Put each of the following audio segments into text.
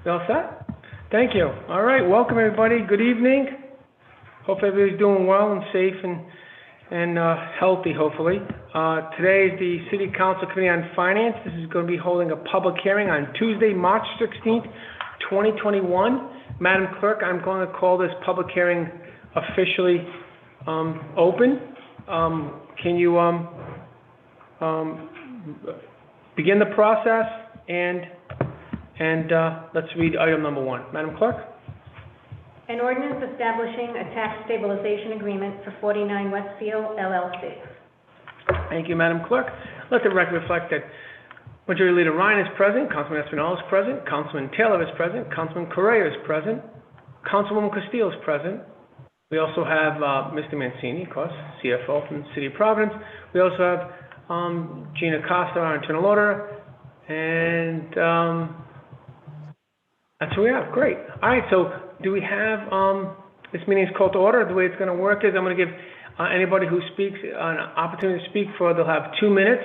You all set? Thank you. All right, welcome everybody. Good evening. Hope everybody's doing well and safe and healthy, hopefully. Today is the City Council Committee on Finance. This is going to be holding a public hearing on Tuesday, March 16th, 2021. Madam Clerk, I'm going to call this public hearing officially open. Can you begin the process and let's read item number 1. Madam Clerk? An ordinance establishing a tax stabilization agreement for 49 Westfield LLC. Thank you, Madam Clerk. Let the record reflect that Majority Leader Ryan is present, Councilman Espinal is present, Councilman Taylor is present, Councilman Correa is present, Councilwoman Castillo is present. We also have Mr. Mancini, of course, CFO from the City of Providence. We also have Gina Costa, our internal auditor, and that's who we have. Great. All right, so do we have, this meeting is called to order. The way it's going to work is I'm going to give anybody who speaks an opportunity to speak they'll have 2 minutes.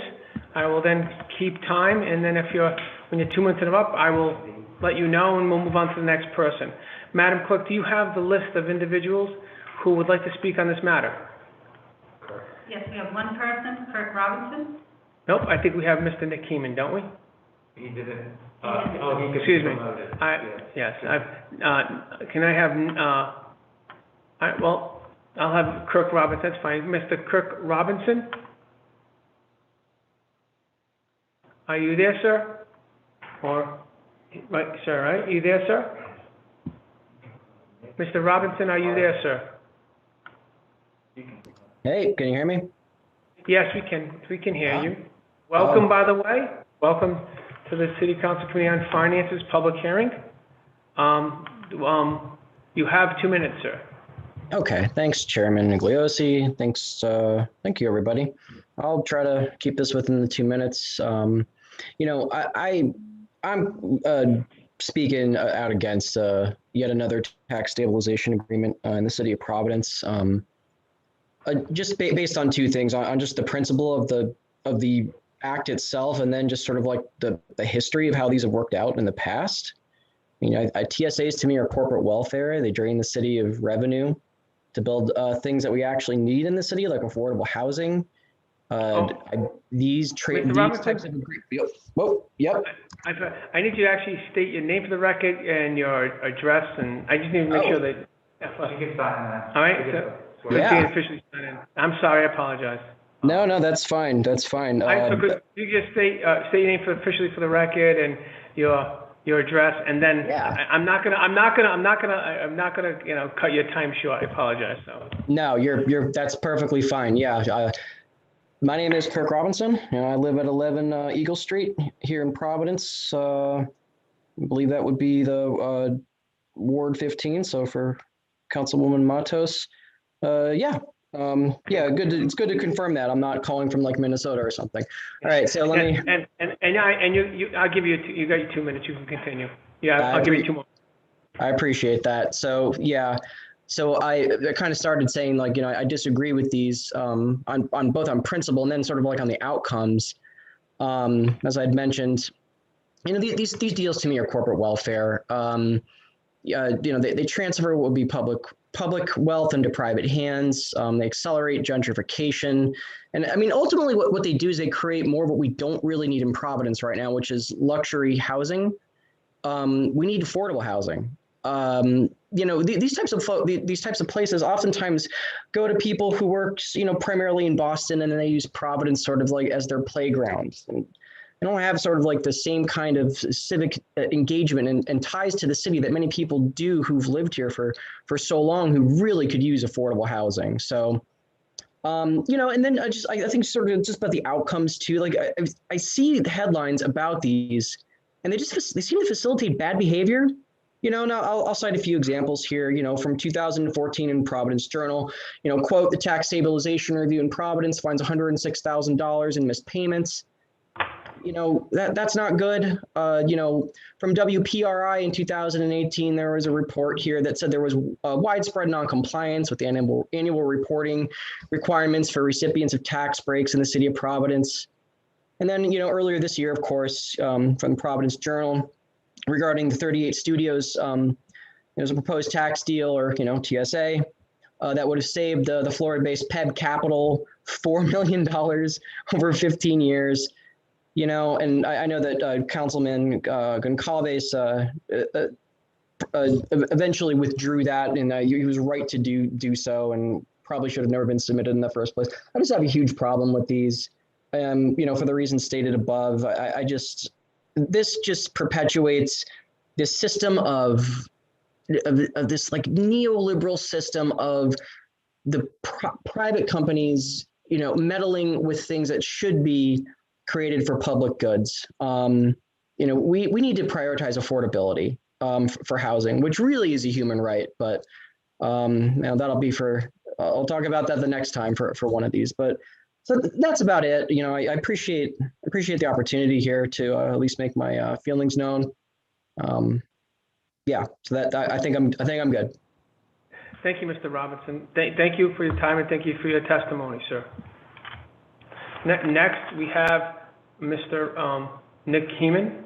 I will then keep time, and then when your 2 minutes are up, I will let you know, and we'll move on to the next person. Madam Clerk, do you have the list of individuals who would like to speak on this matter? Yes, we have one person, Kirk Robinson. Nope, I think we have Mr. Nick Keeman, don't we? He didn't. He excuse me. Yes. Can I have? All right. Well, I'll have Kirk Robinson. That's fine. Mr. Kirk Robinson, are you there, sir? Right, sir. Right? Are you there, sir? Mr. Robinson, are you there, sir? Hey, can you hear me? Yes, we can. We can hear you. Welcome, by the way. Welcome to the City Council Committee on Finance's public hearing. You have 2 minutes, sir. Okay, thanks, Chairman Igliosi. Thank you, everybody. I'll try to keep this within the 2 minutes. I'm speaking out against yet another tax stabilization agreement in the City of Providence. Just based on 2 things, on just the principle of the act itself, and then just sort of like the history of how these have worked out in the past. TSAs to me are corporate welfare. They drain the city of revenue to build things that we actually need in the city, like affordable housing. These types of yep. I need you to actually state your name for the record and your address, and I just need to make sure that. You can sign that. All right. So, yeah. Officially sign in. I'm sorry. I apologize. No, that's fine. That's fine. Could you just state your name officially for the record and your address, and then I'm not gonna cut your time short. I apologize. So. No, that's perfectly fine. Yeah. My name is Kirk Robinson, and I live at 11 Eagle Street here in Providence. I believe that would be the Ward 15. So for Councilwoman Matos, it's good to confirm that I'm not calling from like Minnesota or something. All right, so let me. I'll give you. You got your 2 minutes. You can continue. Yeah, I'll give you 2 more. I appreciate that. So yeah. So I kind of started saying I disagree with these on both on principle and then sort of like on the outcomes. As I'd mentioned, these deals to me are corporate welfare. They transfer what would be public wealth into private hands. They accelerate gentrification. And I mean, ultimately what they do is they create more of what we don't really need in Providence right now, which is luxury housing. We need affordable housing. These types of places oftentimes go to people who work, primarily in Boston, and then they use Providence sort of like as their playground. And they don't have sort of like the same kind of civic engagement and ties to the city that many people do who've lived here for so long, who really could use affordable housing. So, and then I think sort of just about the outcomes too. Like I see the headlines about these, and they seem to facilitate bad behavior. Now I'll cite a few examples here, from 2014 in Providence Journal, quote, the tax stabilization review in Providence finds $106,000 in missed payments. That's not good. From WPRI in 2018, there was a report here that said there was widespread noncompliance with the annual reporting requirements for recipients of tax breaks in the city of Providence. And then, earlier this year, of course, from the Providence Journal, regarding the 38 studios. There's a proposed tax deal, or TSA, that would have saved the Florida-based PEB Capital $4 million over 15 years. And I know that Councilman Goncalves eventually withdrew that, and he was right to do so, and probably should have never been submitted in the first place. I just have a huge problem with these, for the reasons stated above. This just perpetuates this system of this like neoliberal system of the private companies, meddling with things that should be created for public goods. We need to prioritize affordability for housing, which really is a human right. But that'll be I'll talk about that the next time for one of these. But so that's about it. I appreciate the opportunity here to at least make my feelings known. So that I think I'm good. Thank you, Mr. Robinson. Thank you for your time, and thank you for your testimony, sir. Next, we have Mr. Nick Heeman.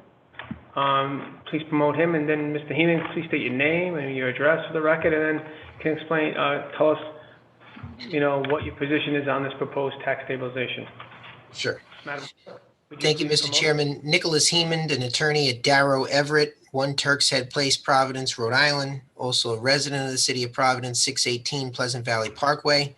Please promote him, and then Mr. Heeman, please state your name and your address for the record, and then can explain, tell us, what your position is on this proposed tax stabilization. Sure. Madam, thank you, Mr. Chairman. Nicholas Heeman, an attorney at Darrow Everett, 1 Turk's Head Place, Providence, Rhode Island, also a resident of the city of Providence, 618 Pleasant Valley Parkway.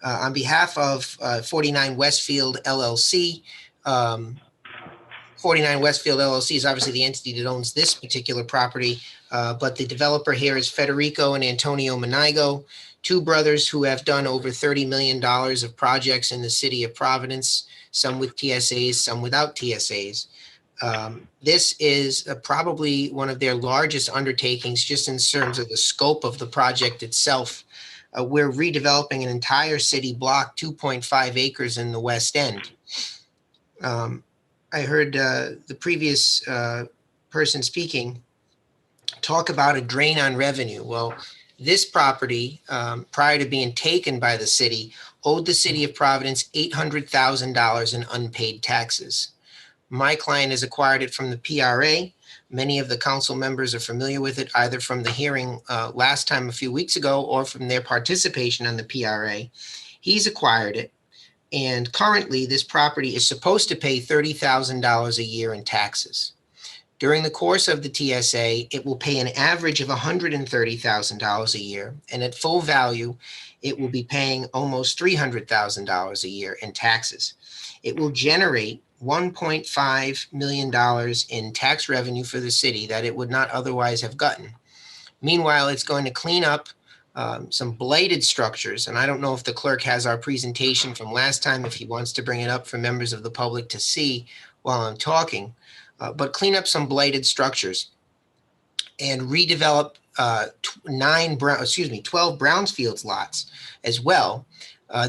On behalf of 49 Westfield LLC, 49 Westfield LLC is obviously the entity that owns this particular property, but the developer here is Federico and Antonio Manigo, 2 brothers who have done over $30 million of projects in the city of Providence, some with TSAs, some without TSAs. This is probably one of their largest undertakings just in terms of the scope of the project itself. We're redeveloping an entire city block, 2.5 acres in the West End. I heard the previous person speaking talk about a drain on revenue. Well, this property, prior to being taken by the city, owed the city of Providence $800,000 in unpaid taxes. My client has acquired it from the PRA. Many of the council members are familiar with it, either from the hearing last time a few weeks ago or from their participation on the PRA. He's acquired it. And currently, this property is supposed to pay $30,000 a year in taxes. During the course of the TSA, it will pay an average of $130,000 a year. And at full value, it will be paying almost $300,000 a year in taxes. It will generate $1.5 million in tax revenue for the city that it would not otherwise have gotten. Meanwhile, it's going to clean up some blighted structures. And I don't know if the clerk has our presentation from last time, if he wants to bring it up for members of the public to see while I'm talking, but clean up some blighted structures and redevelop 12 Brownsfields lots as well.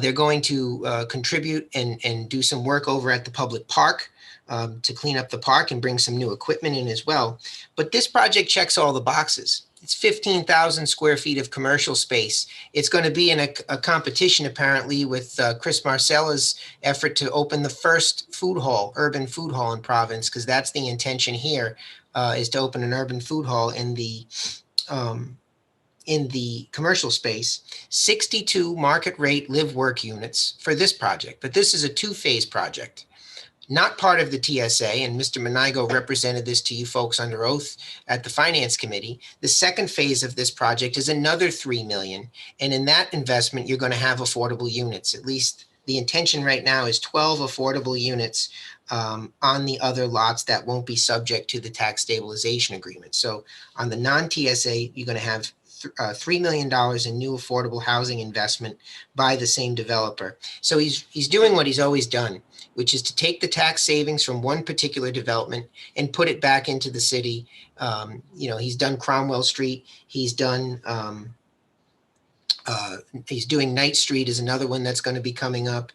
They're going to contribute and do some work over at the public park to clean up the park and bring some new equipment in as well. But this project checks all the boxes. It's 15,000 square feet of commercial space. It's going to be in a competition, apparently, with Chris Marcella's effort to open the first food hall, urban food hall in Providence, because that's the intention here, is to open an urban food hall in the commercial space. 62 market rate live work units for this project, but this is a 2-phase project. Not part of the TSA, and Mr. Manigo represented this to you folks under oath at the Finance Committee. The second phase of this project is another $3 million, and in that investment, you're going to have affordable units. At least the intention right now is 12 affordable units on the other lots that won't be subject to the tax stabilization agreement. So on the non-TSA, you're going to have $3 million in new affordable housing investment by the same developer. So he's doing what he's always done, which is to take the tax savings from one particular development and put it back into the city. He's done Cromwell Street. He's done, he's doing Knight Street is another one that's going to be coming up.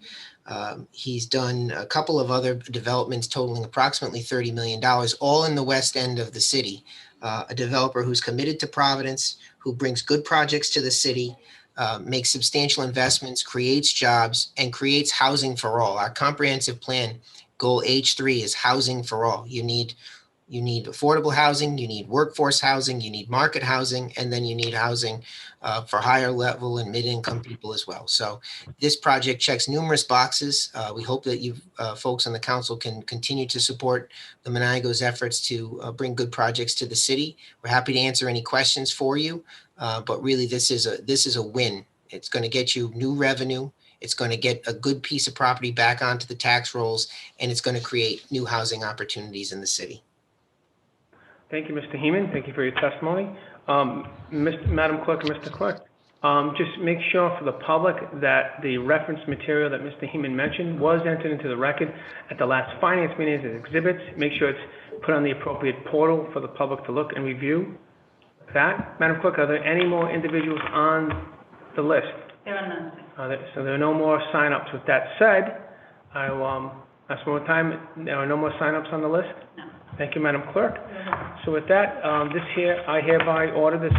He's done a couple of other developments totaling approximately $30 million, all in the west end of the city. A developer who's committed to Providence, who brings good projects to the city, makes substantial investments, creates jobs, and creates housing for all. Our comprehensive plan, goal H3, is housing for all. You need You need affordable housing, you need workforce housing, you need market housing, and then you need housing for higher level and mid-income people as well. So this project checks numerous boxes. We hope that you folks on the council can continue to support the Monago's efforts to bring good projects to the city. We're happy to answer any questions for you, but really this is a win. It's going to get you new revenue. It's going to get a good piece of property back onto the tax rolls, and it's going to create new housing opportunities in the city. Thank you, Mr. Heeman. Thank you for your testimony. Madam Clerk and Mr. Clerk, just make sure for the public that the reference material that Mr. Heeman mentioned was entered into the record at the last finance meeting as exhibits. Make sure it's put on the appropriate portal for the public to look and review. That, Madam Clerk, are there any more individuals on the list? There are none. So there are no more sign-ups. With that said, I will ask one more time. There are no more sign-ups on the list? No. Thank you, Madam Clerk. So with that, I hereby order this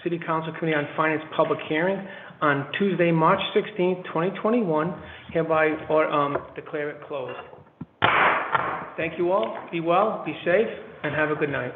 City Council Committee on Finance public hearing on Tuesday, March 16th, 2021, hereby declare it closed. Thank you all. Be well, be safe, and have a good night.